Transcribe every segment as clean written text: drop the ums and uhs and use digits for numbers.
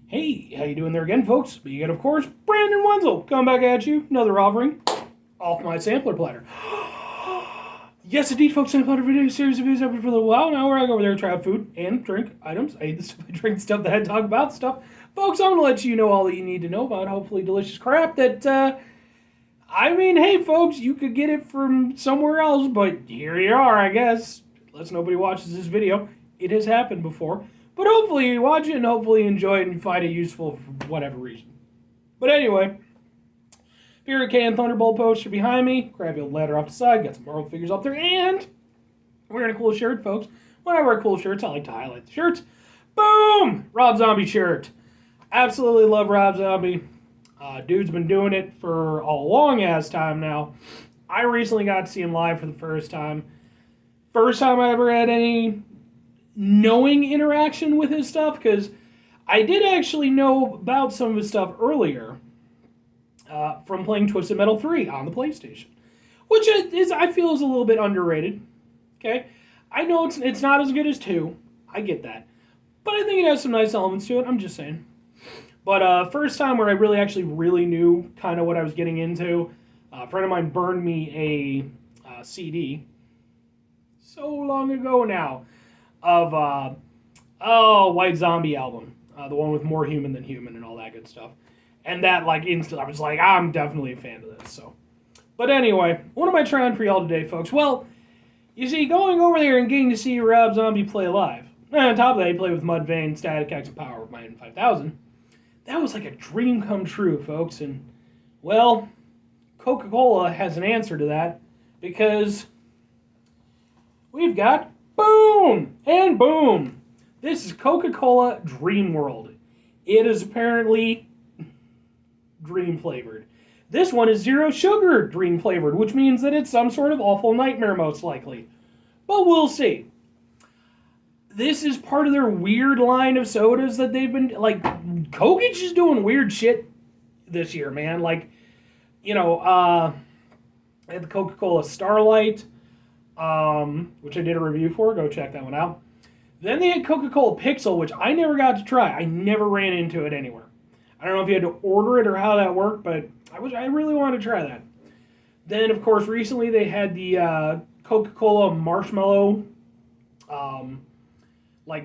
Hey, how you doing there again, folks? But you got, of course, Brandon Wenzel coming back at you. Another offering off my sampler platter. Yes, indeed, folks, sampler platter video series of videos up for a little while now where I go over there and try out food and drink items. I eat the stuff, I drink stuff that I talk about stuff. Folks, I'm going to let you know all that you need to know about hopefully delicious crap that, hey, folks, you could get it from somewhere else, but here you are, I guess. Unless nobody watches this video. It has happened before. But hopefully you watch it and hopefully you enjoy it and find it useful for whatever reason. But anyway, here a can Thunderbolt poster behind me. Grab old ladder off the side. Got some Marvel figures up there. And we're wearing a cool shirt, folks. When I wear cool shirts, I like to highlight the shirts. Boom! Rob Zombie shirt. Absolutely love Rob Zombie. Dude's been doing it for a long-ass time now. I recently got to see him live for the first time. First time I ever had any knowing interaction with his stuff, because I did actually know about some of his stuff earlier from playing Twisted Metal 3 on the PlayStation, which I feel is a little bit underrated. Okay, I know it's not as good as 2. I get that, but I think it has some nice elements to it. I'm just saying. But first time where I really knew kind of what I was getting into, a friend of mine burned me a CD so long ago now of White Zombie album, the one with More Human Than Human and all that good stuff. And that, instantly, I was like, I'm definitely a fan of this. So, but anyway, what am I trying for y'all today, folks? Well, you see, going over there and getting to see Rob Zombie play live, and on top of that, he played with Mudvayne, Static X, and Power with my N5000. That was like a dream come true, folks. And, well, Coca-Cola has an answer to that, because we've got boom! And boom! This is Coca-Cola DREAMWORLD. It is apparently dream flavored. This one is zero sugar dream flavored, which means that it's some sort of awful nightmare most likely. But we'll see. This is part of their weird line of sodas that they've been, Coke is just doing weird shit this year, man. They had the Coca-Cola Starlight, which I did a review for. Go check that one out. Then they had Coca-Cola Pixel, which I never got to try. I never ran into it anywhere. I don't know if you had to order it or how that worked, but I really wanted to try that. Then, of course, recently they had the Coca-Cola Marshmallow,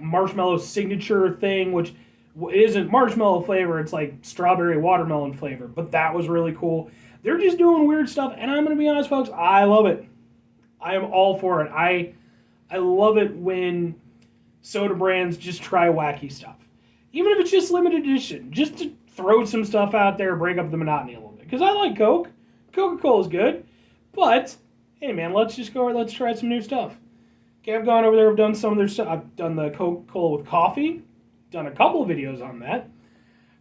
marshmallow signature thing, which isn't marshmallow flavor. It's like strawberry watermelon flavor, but that was really cool. They're just doing weird stuff, and I'm going to be honest, folks, I love it. I am all for it. I love it when soda brands just try wacky stuff. Even if it's just limited edition. Just to throw some stuff out there, break up the monotony a little bit. Because I like Coke. Coca-Cola's good. But, hey man, let's try some new stuff. Okay, I've gone over there, I've done some of their stuff. I've done the Coca-Cola with coffee. Done a couple of videos on that.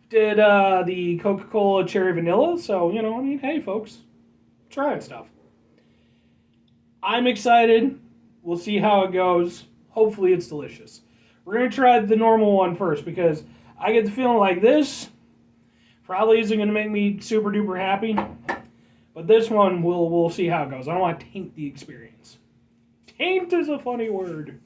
Did the Coca-Cola Cherry Vanilla. So, hey folks, trying stuff. I'm excited. We'll see how it goes. Hopefully it's delicious. We're going to try the normal one first because I get the feeling like this probably isn't going to make me super duper happy. But this one, we'll see how it goes. I don't want to taint the experience. Taint is a funny word.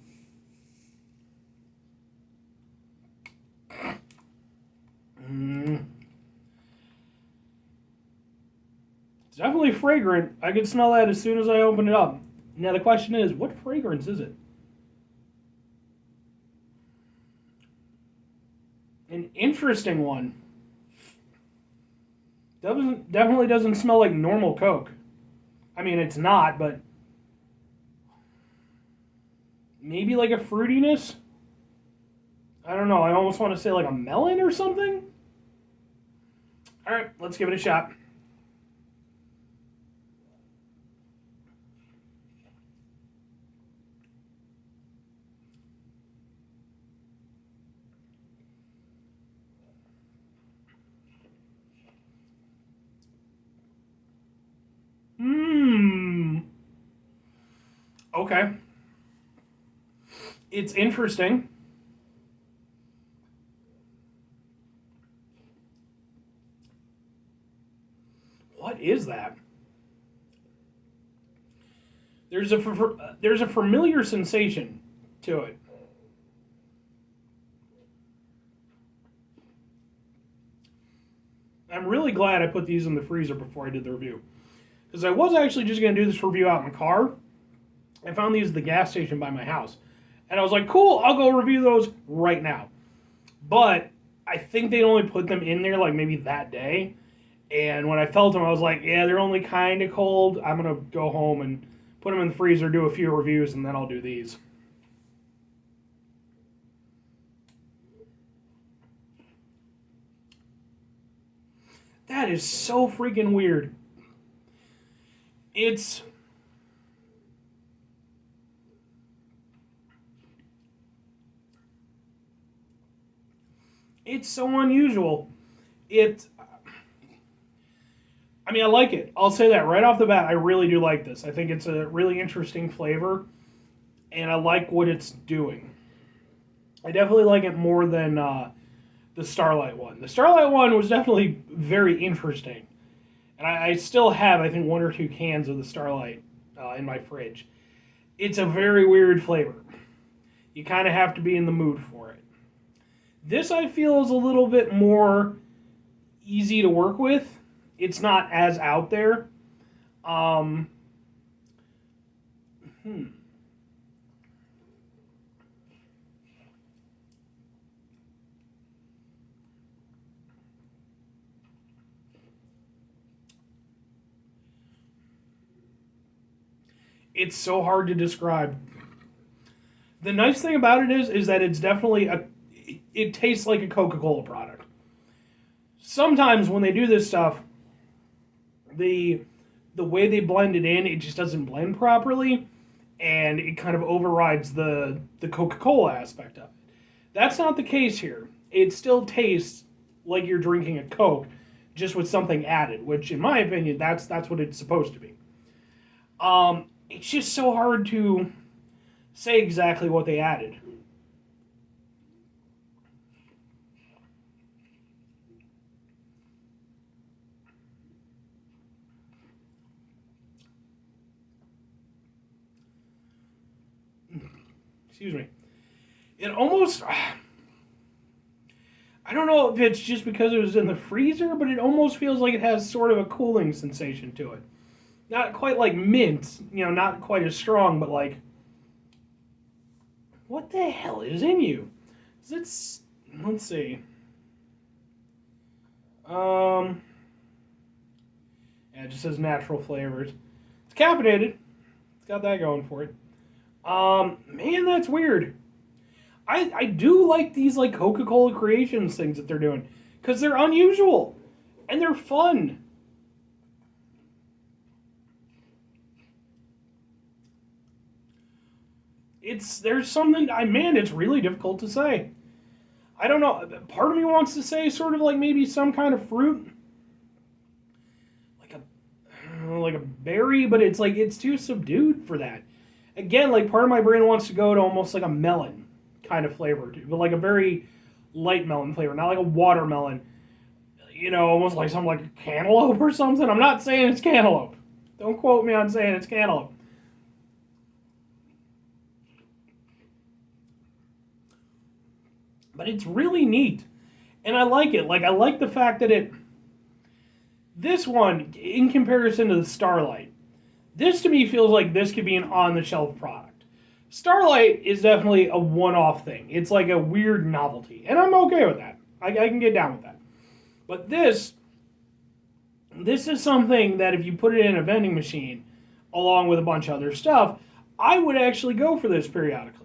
It's definitely fragrant. I can smell that as soon as I open it up. Now the question is, what fragrance is it? An interesting one. Definitely doesn't smell like normal Coke. I mean, it's not, but maybe like a fruitiness? I don't know. I almost want to say like a melon or something. All right, let's give it a shot. Okay. It's interesting. What is that? There's a familiar sensation to it. I'm really glad I put these in the freezer before I did the review. Because I was actually just going to do this review out in the car. I found these at the gas station by my house. And I was like, cool, I'll go review those right now. But I think they only put them in there like maybe that day. And when I felt them, I was like, yeah, they're only kind of cold. I'm going to go home and put them in the freezer, do a few reviews, and then I'll do these. That is so freaking weird. It's so unusual. I mean, I like it. I'll say that right off the bat. I really do like this. I think it's a really interesting flavor, and I like what it's doing. I definitely like it more than the Starlight one. The Starlight one was definitely very interesting. And I still have, I think, 1 or 2 cans of the Starlight in my fridge. It's a very weird flavor. You kind of have to be in the mood for it. This, I feel, is a little bit more easy to work with. It's not as out there. It's so hard to describe. The nice thing about it is that it's definitely it tastes like a Coca-Cola product. Sometimes when they do this stuff, the way they blend it in, it just doesn't blend properly, and it kind of overrides the Coca-Cola aspect of it. That's not the case here. It still tastes like you're drinking a Coke, just with something added, which, in my opinion, that's what it's supposed to be. It's just so hard to say exactly what they added. Excuse me. It almost... I don't know if it's just because it was in the freezer, but it almost feels like it has sort of a cooling sensation to it. Not quite like mint, not quite as strong, but like... What the hell is in you? Let's see. Yeah, it just says natural flavors. It's caffeinated. It's got that going for it. Man, that's weird. I do like these like Coca-Cola Creations things that they're doing, because they're unusual and they're fun. There's something, man, it's really difficult to say. I don't know. Part of me wants to say sort of like maybe some kind of fruit, like a berry, but it's too subdued for that. Again, like part of my brain wants to go to almost like a melon kind of flavor, but like a very light melon flavor, not like a watermelon. Almost like something like a cantaloupe or something. I'm not saying it's cantaloupe. Don't quote me on saying it's cantaloupe. But it's really neat. And I like it. Like, I like the fact that this one, in comparison to the Starlight, this to me feels like this could be an on-the-shelf product. Starlight is definitely a one-off thing. It's like a weird novelty. And I'm okay with that. I can get down with that. But this is something that if you put it in a vending machine, along with a bunch of other stuff, I would actually go for this periodically.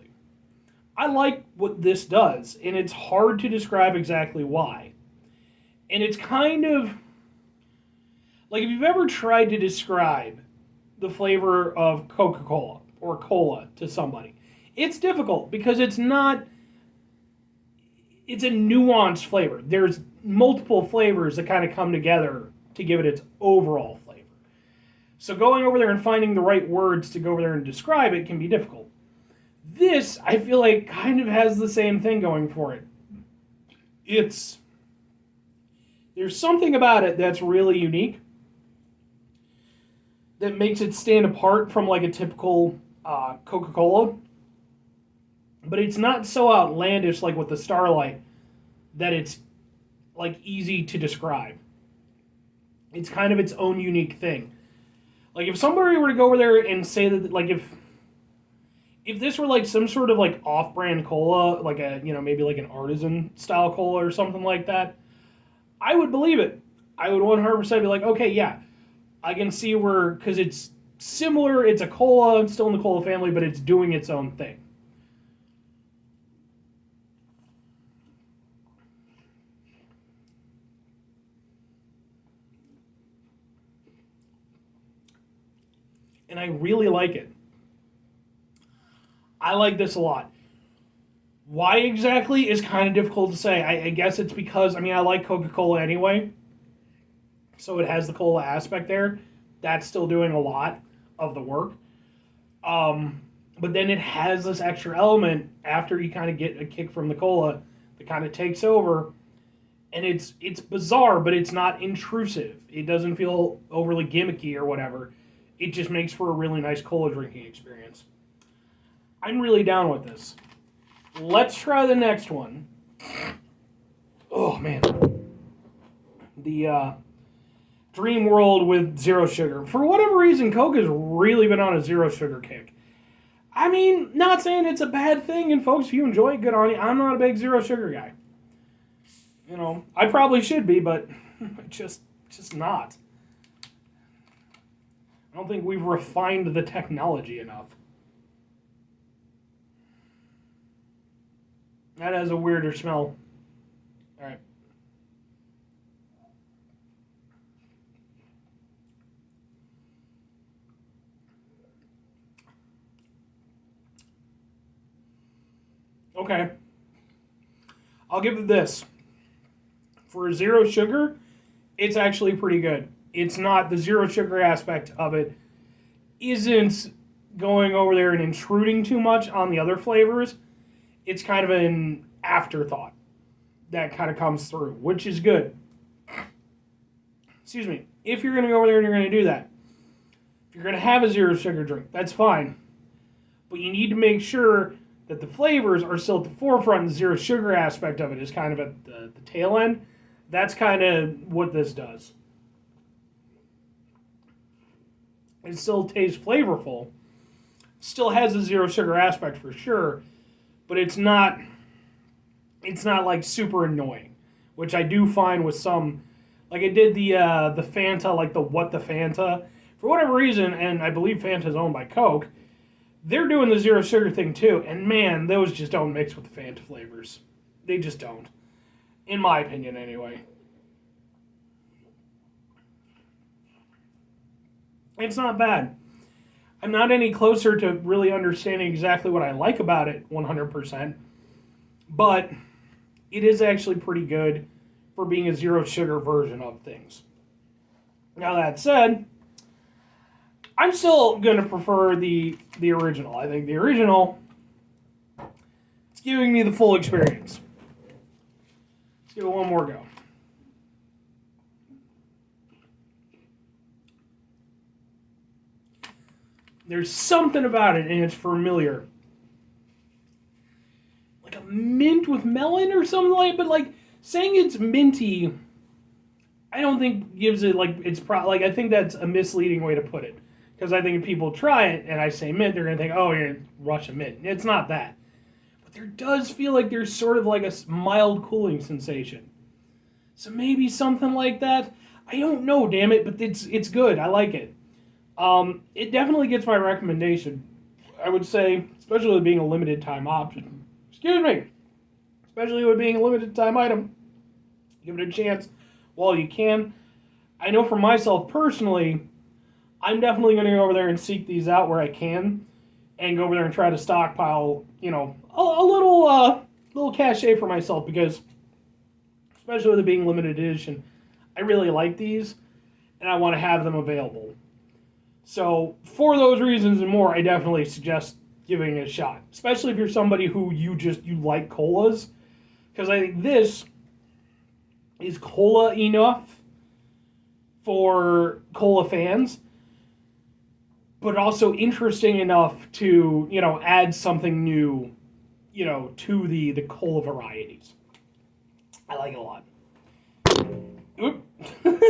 I like what this does, and it's hard to describe exactly why. And it's kind of like if you've ever tried to describe the flavor of Coca-Cola or cola to somebody, it's difficult because it's a nuanced flavor. There's multiple flavors that kind of come together to give it its overall flavor. So going over there and finding the right words to go over there and describe it can be difficult. This, I feel like, kind of has the same thing going for it. There's something about it that's really unique that makes it stand apart from like a typical Coca-Cola. But it's not so outlandish like with the Starlight that it's like easy to describe. It's kind of its own unique thing. Like, if somebody were to go over there and say that, like, if this were, like, some sort of, like, off-brand cola, like a, maybe, like, an artisan-style cola or something like that, I would believe it. I would 100% be like, okay, yeah, I can see where, because it's similar, it's a cola, it's still in the cola family, but it's doing its own thing. And I really like it. I like this a lot. Why exactly is kind of difficult to say. I guess it's because, I like Coca-Cola anyway. So it has the cola aspect there. That's still doing a lot of the work. But then it has this extra element after you kind of get a kick from the cola that kind of takes over. And it's bizarre, but it's not intrusive. It doesn't feel overly gimmicky or whatever. It just makes for a really nice cola drinking experience. I'm really down with this. Let's try the next one. Oh, man. The DREAMWORLD with zero sugar. For whatever reason, Coke has really been on a zero sugar kick. Not saying it's a bad thing, and folks, if you enjoy it, good on you. I'm not a big zero sugar guy. I probably should be, but just not. I don't think we've refined the technology enough. That has a weirder smell. All right. Okay. I'll give it this. For zero sugar, it's actually pretty good. It's not, the zero sugar aspect of it isn't going over there and intruding too much on the other flavors. It's kind of an afterthought that kind of comes through, which is good. Excuse me. If you're going to go over there and you're going to do that, if you're going to have a zero sugar drink, that's fine. But you need to make sure that the flavors are still at the forefront. The zero sugar aspect of it is kind of at the tail end. That's kind of what this does. It still tastes flavorful. Still has a zero sugar aspect for sure, but it's not like super annoying, which I do find with some, like I did the Fanta, like the What the Fanta, for whatever reason, and I believe Fanta's owned by Coke. They're doing the zero sugar thing too, and man, those just don't mix with the Fanta flavors. They just don't. In my opinion, anyway. It's not bad. I'm not any closer to really understanding exactly what I like about it 100%, but it is actually pretty good for being a zero sugar version of things. Now that said, I'm still going to prefer the original. I think the original, it's giving me the full experience. Let's give it one more go. There's something about it, and it's familiar. Like a mint with melon or something like that, but like saying it's minty, I don't think gives it like it's like I think that's a misleading way to put it. Because I think if people try it and I say mint, they're going to think, oh, you're going to rush a mint. It's not that. But there does feel like there's sort of like a mild cooling sensation. So maybe something like that. I don't know, damn it, but it's good. I like it. It definitely gets my recommendation. I would say, especially with being a limited time option. Excuse me. Especially with being a limited time item. Give it a chance while you can. I know for myself personally, I'm definitely going to go over there and seek these out where I can, and go over there and try to stockpile, a little cachet for myself, because, especially with it being limited edition, I really like these, and I want to have them available. So, for those reasons and more, I definitely suggest giving it a shot, especially if you're somebody who you like colas, because I think this is cola enough for cola fans, but also interesting enough to, add something new, to the cola varieties. I like it a lot. Oop.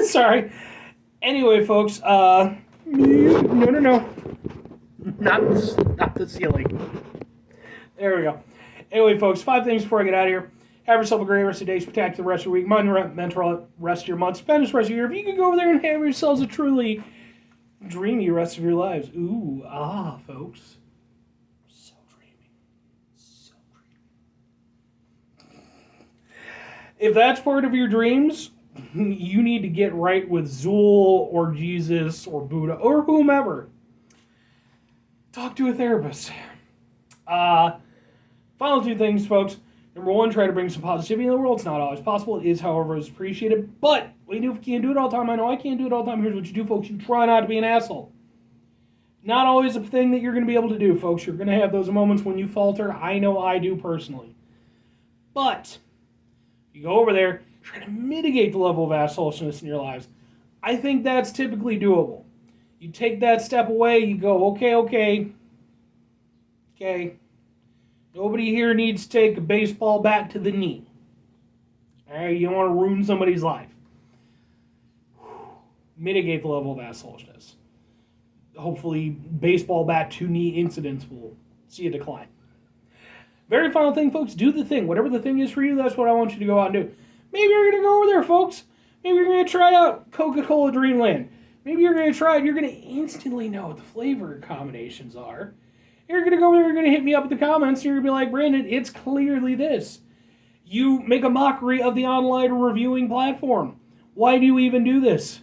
Sorry. Anyway, folks, no. Not the ceiling. There we go. Anyway, folks, 5 things before I get out of here. Have yourself a great rest of the day. Spectacular rest of your week. Mental rest of your month. Spend this rest of your year. If you can go over there and have yourselves a truly dreamy rest of your lives. Ooh, folks. So dreamy. So dreamy. If that's part of your dreams, you need to get right with Zool or Jesus or Buddha or whomever. Talk to a therapist. Final 2 things, folks. Number 1, try to bring some positivity in the world. It's not always possible. It is, however, is appreciated. But we can't do it all the time. I know I can't do it all the time. Here's what you do, folks. You try not to be an asshole. Not always a thing that you're going to be able to do, folks. You're going to have those moments when you falter. I know I do personally. But you go over there, try to mitigate the level of assholishness in your lives. I think that's typically doable. You take that step away, you go, okay. Nobody here needs to take a baseball bat to the knee. Alright, you don't want to ruin somebody's life. Mitigate the level of assholishness. Hopefully, baseball bat to knee incidents will see a decline. Very final thing, folks, do the thing. Whatever the thing is for you, that's what I want you to go out and do. Maybe you're going to go over there, folks. Maybe you're going to try out Coca-Cola Dreamland. Maybe you're going to try it. You're going to instantly know what the flavor combinations are. You're going to go over there, you're going to hit me up in the comments, and you're going to be like, Brandon, it's clearly this. You make a mockery of the online reviewing platform. Why do you even do this?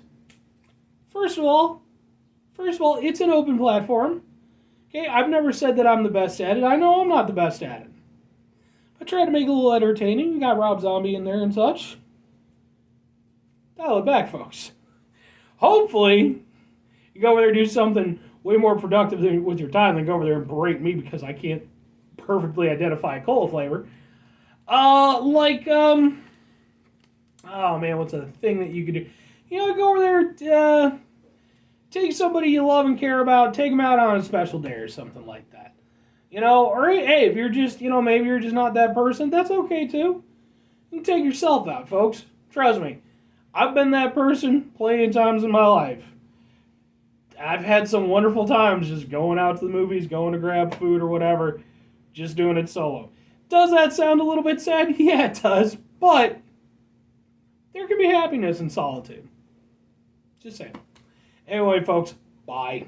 First of all, it's an open platform. Okay, I've never said that I'm the best at it. I know I'm not the best at it. I try to make it a little entertaining. You got Rob Zombie in there and such. Dial it back, folks. Hopefully, you go over there and do something way more productive with your time than go over there and berate me because I can't perfectly identify a cola flavor. Oh man, what's a thing that you could do? Go over there, take somebody you love and care about, take them out on a special day or something like that. Or hey, if you're just, maybe you're just not that person, that's okay too. You can take yourself out, folks. Trust me. I've been that person plenty of times in my life. I've had some wonderful times just going out to the movies, going to grab food or whatever, just doing it solo. Does that sound a little bit sad? Yeah, it does. But there can be happiness in solitude. Just saying. Anyway, folks, bye.